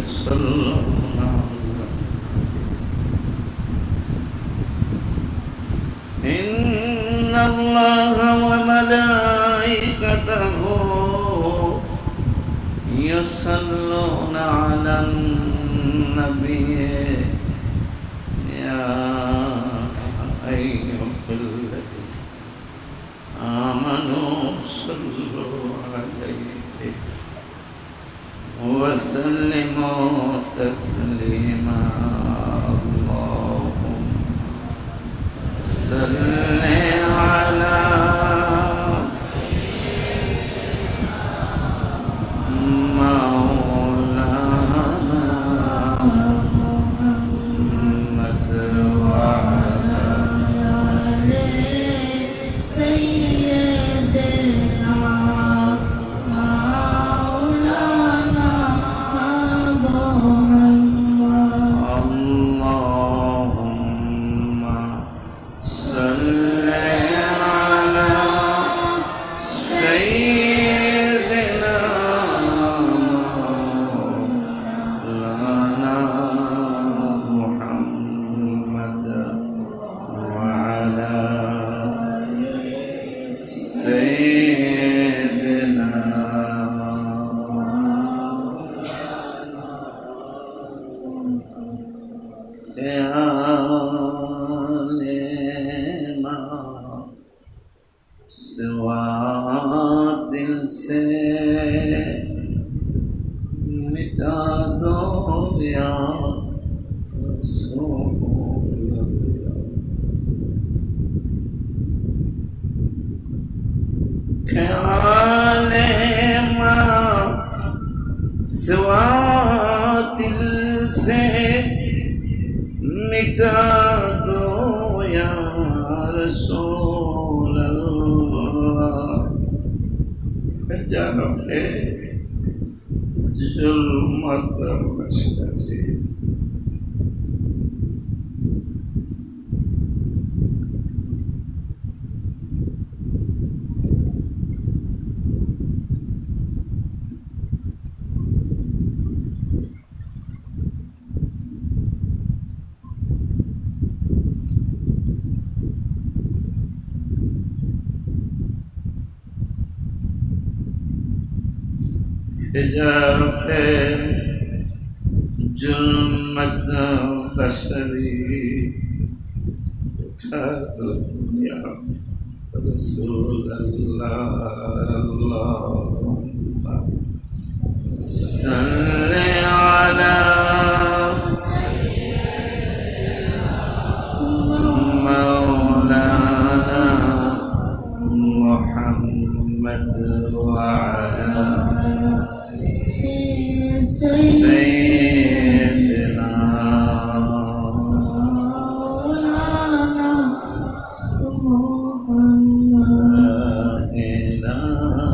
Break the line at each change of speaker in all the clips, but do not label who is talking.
يصلون إن الله وملائكته يصلون على النبي يا أيها الذين آمنوا صلوا عليه وسلموا تسليما اللهم صل على مولانا محمد وعلى
سيدنا مولانا محمد
اللهم صل على سيدنا مولانا محمد وعلى سيدنا ख्याल सिवा दिल से मिटा दो या रसूल अल्लाह। ख्याल सिवा दिल से मिटा दो या रसूल अल्लाह। जरफ़े जुल्मत मशरक़ी जरफ़े जुल्मत बशरी उठा दो या रसूल अल्लाह। अल्लाहुम्मा सल्लि अला मौलाना मुहम्मद वअला सय्यदना
मौलाना मुहम्मद
ला इलाहा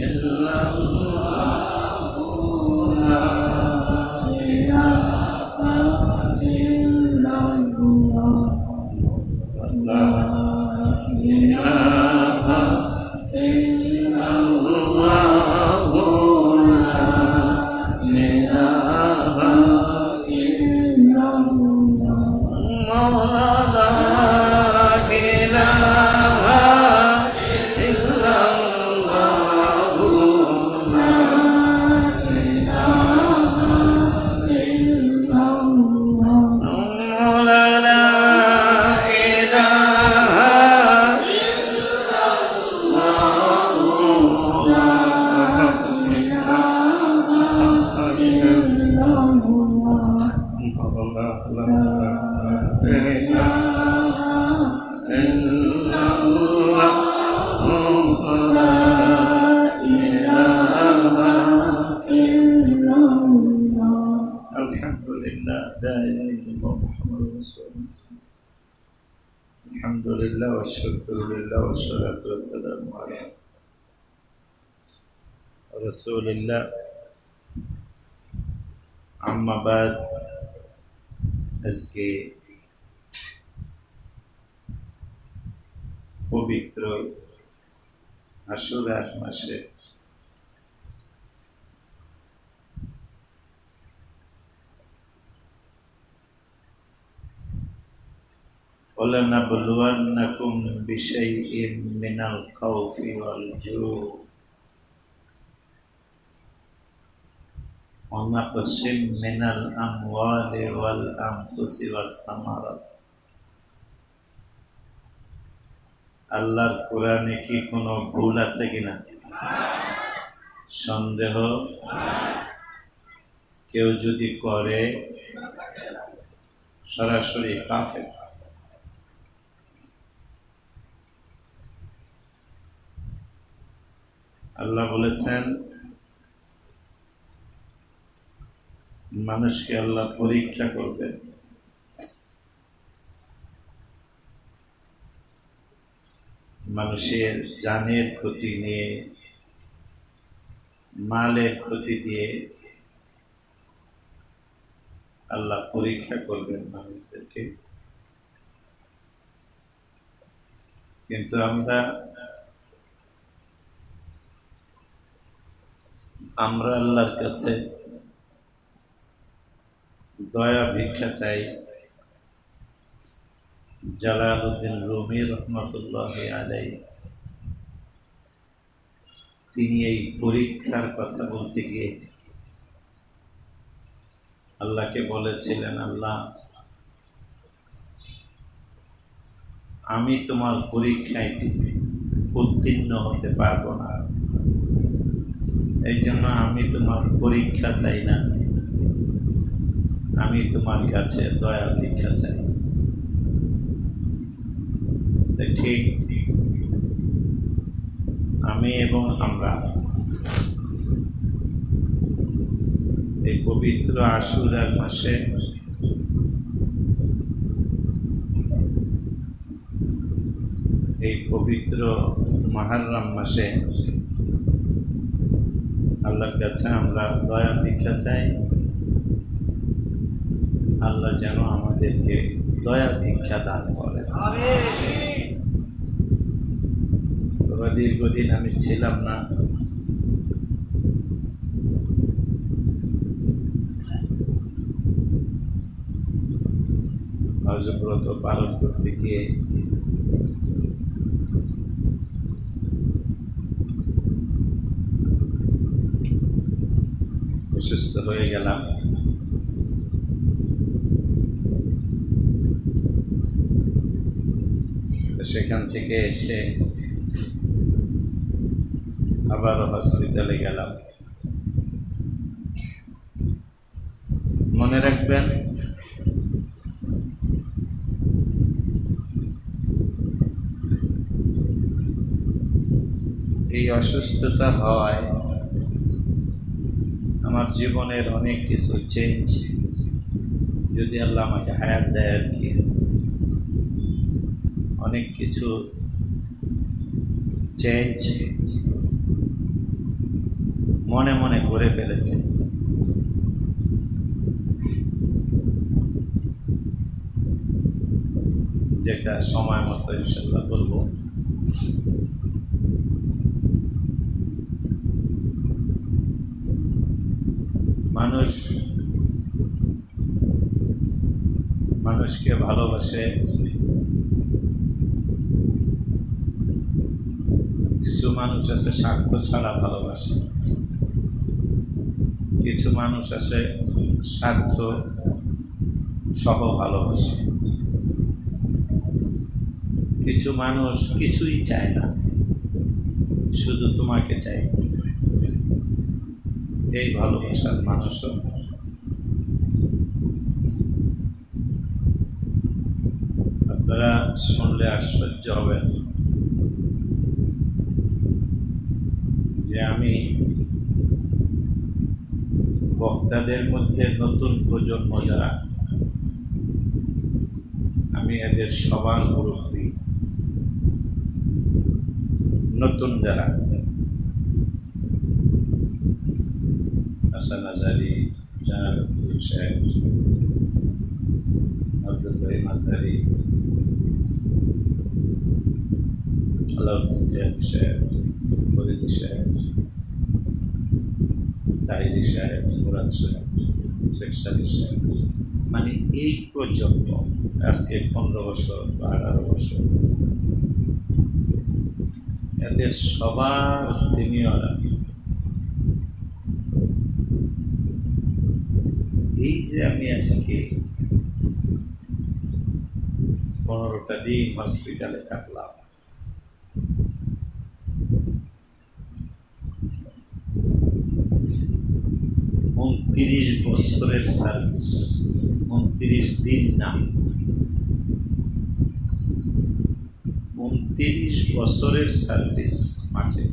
इल्लल्लाह ला
इलाहा इल्लल्लाह
ला इलाहा इल्लल्लाह Alhamdulillah wa syukurillah wa salatu wassalamu ala Rasulillah. Amma ba'd, আজকে পবিত্র আশুরার মাসে ولنبلونكم بشيء من الخوف والجوع ونقص من الأموال والأنفس والثمرات আল্লাহর কোরআনে কি কোনো ভুল আছে কিনা? সন্দেহ কেউ যদি করে সরাসরি কাফের। আল্লাহ বলেছেন মানুষকে আল্লাহ পরীক্ষা করবেন। মানুষের জানের ক্ষতি নিয়ে, মালের ক্ষতি দিয়ে আল্লাহ পরীক্ষা করবেন মানুষদেরকে। কিন্তু আমরা আল্লাহর কাছে দয়া ভিক্ষা চাই। জালালউদ্দিন রুমি রহমতুল্লাহি আলাইহি তিনি এই পরীক্ষার কথা বলতে গিয়ে আল্লাহকে বলেছিলেন, আল্লাহ আমি তোমার পরীক্ষায় উত্তীর্ণ হতে পারবো না, এই জন্য আমি তোমার পরীক্ষা চাই না, আমি তোমার কাছে দয়া ভিক্ষা চাই। ঠিক আমি এবং আমরা এই পবিত্র আশুরার মাসে এই পবিত্র মুহররম মাসে আল্লাহর কাছে আমরা দয়া ভিক্ষা চাই। আল্লাহ যেন আমাদেরকে দয়া ভিক্ষা দান করেন। দীর্ঘদিন আমি ছিলাম না, হজব্রত পালন করতে গিয়ে অসুস্থ হয়ে গেলাম। সেখান থেকে এসে আবারও হসপিটালে গেলাম। মনে রাখবেন, এই অসুস্থতা হয় আমার জীবনের অনেক কিছু চেঞ্জ, যদি আল্লাহ আমাকে হায়াত দেয় আর কি, অনেক কিছু চেঞ্জ মনে মনে করে ফেলেছে। যেটা সময় মতো ইনশাআল্লাহ বলবো। মানুষকে ভালোবাসে, কিছু মানুষ আছে স্বার্থ ছাড়া ভালোবাসে, কিছু মানুষ আছে স্বার্থ সহ ভালোবাসে, কিছু মানুষ কিছুই চায় না, শুধু তোমাকে চাই। এই ভালোবাসার মানুষও আপনারা শুনলে আশ্চর্য হবেন যে আমি বক্তাদের মধ্যে নতুন প্রজন্ম যারা, আমি এদের সবার মুরব্বী। নতুন যারা হাসান আজারি, জালালউদ্দিন সাহেব, আব্দুল রহিম আজারি, আলাউদ্দিন সাহেব, ফরিদ সাহেব, তাহিরি সাহেব, মুরাদ সাহেব, শেখ সাদি সাহেব, মানে এই পর্যন্ত আজকে 15 বছর বা 18 বছর এদের সবার সিনিয়র। এই যে আমি আজকে 15টা দিন হসপিটালে থাকলাম, উনত্রিশ বছরের সার্ভিস, 29 দিন না, 29 বছরের সার্ভিস মাঠে।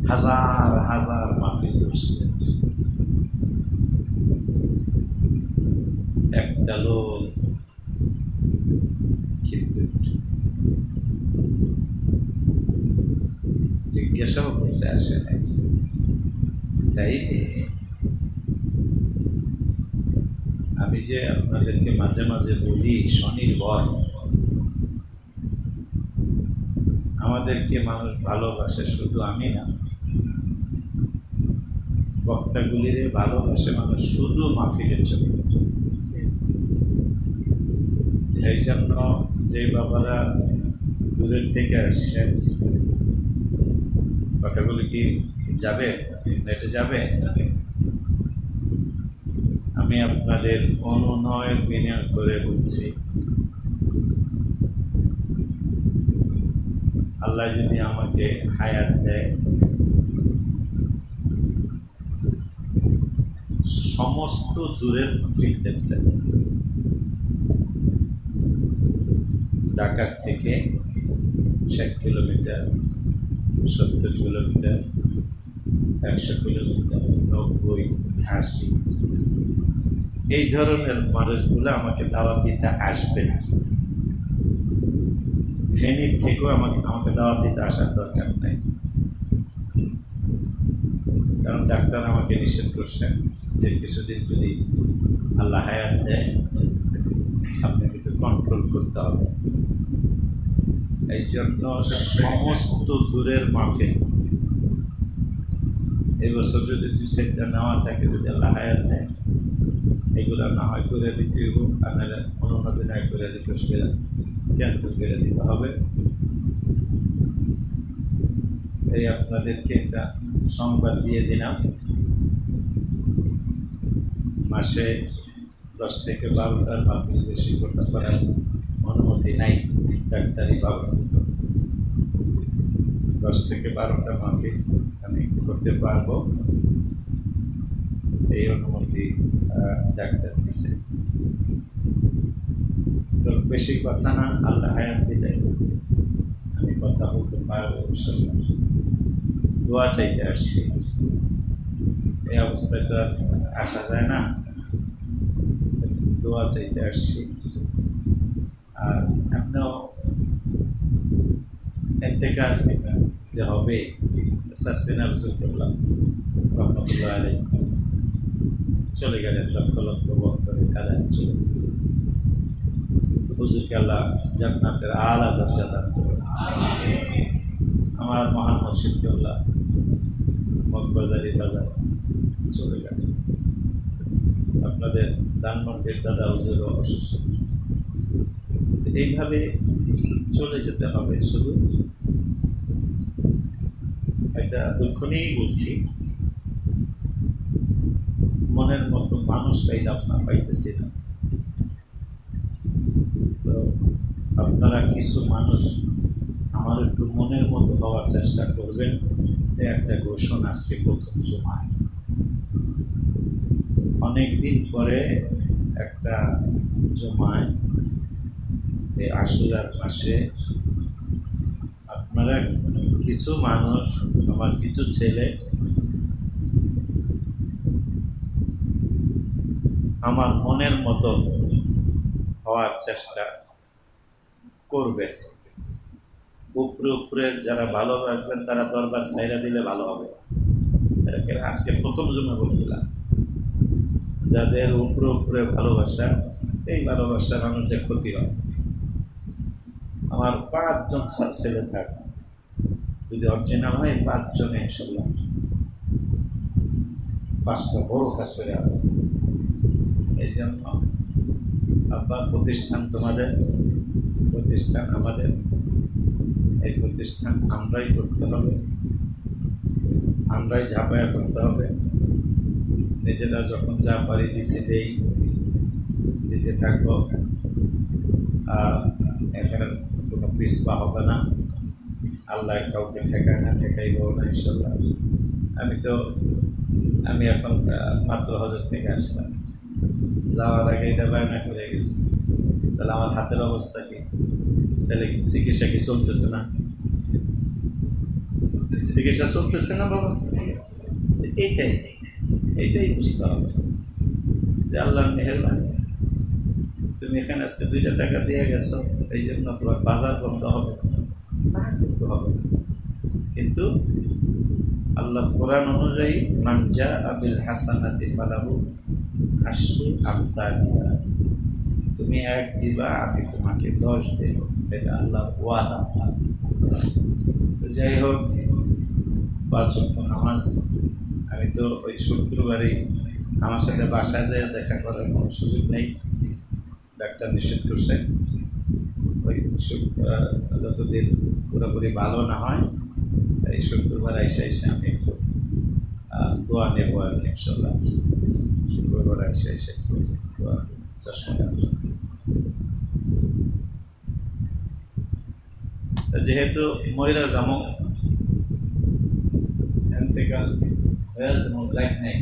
হাজার হাজার মাহফিল করছে, একটা লোক কিন্তু জিজ্ঞাসাও করতে আসে নাই। তাই আমি যে আপনাদেরকে মাঝে মাঝে বলি স্বনির্ভর, আমাদেরকে মানুষ ভালোবাসে, শুধু আমি না, বক্তাগুলিরে ভালোবাসে মানুষ শুধু মাহফিলের জন্য। এই জন্য যে বাবারা দূরের থেকে আসছেন, কথাগুলি কি যাবে, নেটে যাবে? আমি আপনাদের অনুনয় বিনয় করে বলছি, আল্লাহ যদি আমাকে হায়াত দেয়, সমস্ত দূরের মাহফিল দেখছেন, ঢাকা থেকে 60 কিলোমিটার, 70 কিলোমিটার, 100 কিলোমিটার, 90, 80, এই ধরনের মানুষগুলো আমাকে দাওয়াত দিতে আসবে না। ফেনীর থেকেও আমাকে দাওয়াত দিতে আসার দরকার নেই, কারণ ডাক্তার আমাকে নিষেধ করছেন যে কিছুদিন যদি আল্লাহ হায়াত দেয় আপনাকে একটু কন্ট্রোল করতে হবে। এই জন্য সমস্ত দূরের মাফে এই বছর যদি 2-4টা নেওয়া থাকে, যদি আল্লাহ হায়াত দেয়, এগুলো না হয় করে দিতে হইব, আপনারা অনুমতি না করে রিকোয়েস্ট করে ক্যান্সেল করে দিতে হবে। এই আপনাদেরকে একটা সংবাদ দিয়ে দিলাম, মাসে 10 থেকে 12টার মাহফিল বেশি করতে পারার অনুমতি নাই ডাক্তারি বাবা। 10 থেকে 12টা মাহফিল আমি করতে পারবো, এই অনুমতি ডাক্তার দিছে। তো বেশি কথা না, আল্লাহ হায়াত দিলে আমি কথা বলতে পারবো। দোয়া চাইতে আসছি, এই অবস্থায় তো আসা যায় না, দোয়া চাইতে আসছি। আর এমনিও এতেকাল যে হবে সাসিনা করলাম, রহমতুল্লাহ আলাইহি চলে গেলেন, লক্ষ লক্ষ বছরের কালে চলে। হুজুরকে আল্লাহ জান্নাতের আলা দরজা দান করুন। আমার মহান মুর্শিদকে আল্লাহ মগবাজারি বাজার চলে গেলেন। আপনাদের ধানমন্ডির দাদা হুজুর অসুস্থ, এইভাবে চলে যেতে হবে। শুধু একটা দুঃখ নিয়েই বলছি, মনের মতো মানুষ পাইলে আপনার পাইতেছি না। তো আপনারা কিছু মানুষ আমার একটু মনের মতো হওয়ার চেষ্টা করবেন। একটা ঘোষণা আজকে প্রথম জুমায়, অনেকদিন পরে একটা জুমায় এই আশুরার মাসে আপনারা কিছু মানুষ, আমার কিছু ছেলে আমার মনের মতো হওয়ার চেষ্টা করবে। উপরে উপরে যারা ভালোবাসবেন তারা দরবার ছাইরা দিলে ভালো হবে। এটাকে আজকে প্রথম জন্য বলে দিলাম, যাদের উপরে উপরে ভালোবাসা, এই ভালোবাসার মানুষদের ক্ষতি হয়। আমার 5 জন ছেলে থাকে, যদি অরিজিনাল হয় 5 জনে ইনশাল্লাহ 5টা বড় কাজ করে আসবে। এই জন্য আব্বা, প্রতিষ্ঠান তোমাদের, প্রতিষ্ঠান আমাদের, এই প্রতিষ্ঠান আমরাই করতে হবে, আমরাই ঝাঁপায়া করতে হবে। নিজেরা যখন যা পারি দিতে থাকবো। আর এখানে কোনো পিছপা হবে না, আল্লাহ কাউকে ঠেকায় না, ঠেকাইব না ইনশাল্লাহ। আমি এখন মাত্র হজর থেকে আসলাম, যাওয়ার আগে এটা বায়না করে গেছি। তাহলে আমার হাতের অবস্থা কি? তাহলে চিকিৎসা কি চলতেছে না? চিকিৎসা চলতেছে না বাবা? এইটাই বুঝতে হবে যে আল্লাহর মেহেরবানি। তুমি এখানে আজকে 2টা টাকা দিয়ে গেছো, এই জন্য তোমার বাজার বন্ধ হবে না, কিন্তু হবে। কিন্তু আল্লাহ কোরআন অনুযায়ী মান জাআ বিল হাসানাতি ফালাহু আশরু আমসালিহা, তুমি 1 দিবা, আমি তোমাকে 10 দেব, এটা আল্লাহর ওয়াদা। তো যাই হোক, 5 ওয়াক্ত নামাজ, আমি তো ওই শুক্রবারই আমার সাথে বাসায় যেয়ে দেখা করার কোনো সুযোগ নেই, ডাক্তার নিষেধ করছে। ওই যতদিন পুরোপুরি ভালো না হয়, এই শুক্রবার এসে আমি একটু দোয়া নেব আর ইনশাল্লাহ। শুক্রবার এসে একটু দোয়া চশমা নেব। যেহেতু মহিলা জামক এতেকাল হয়ে যেমন লাইফ নেই,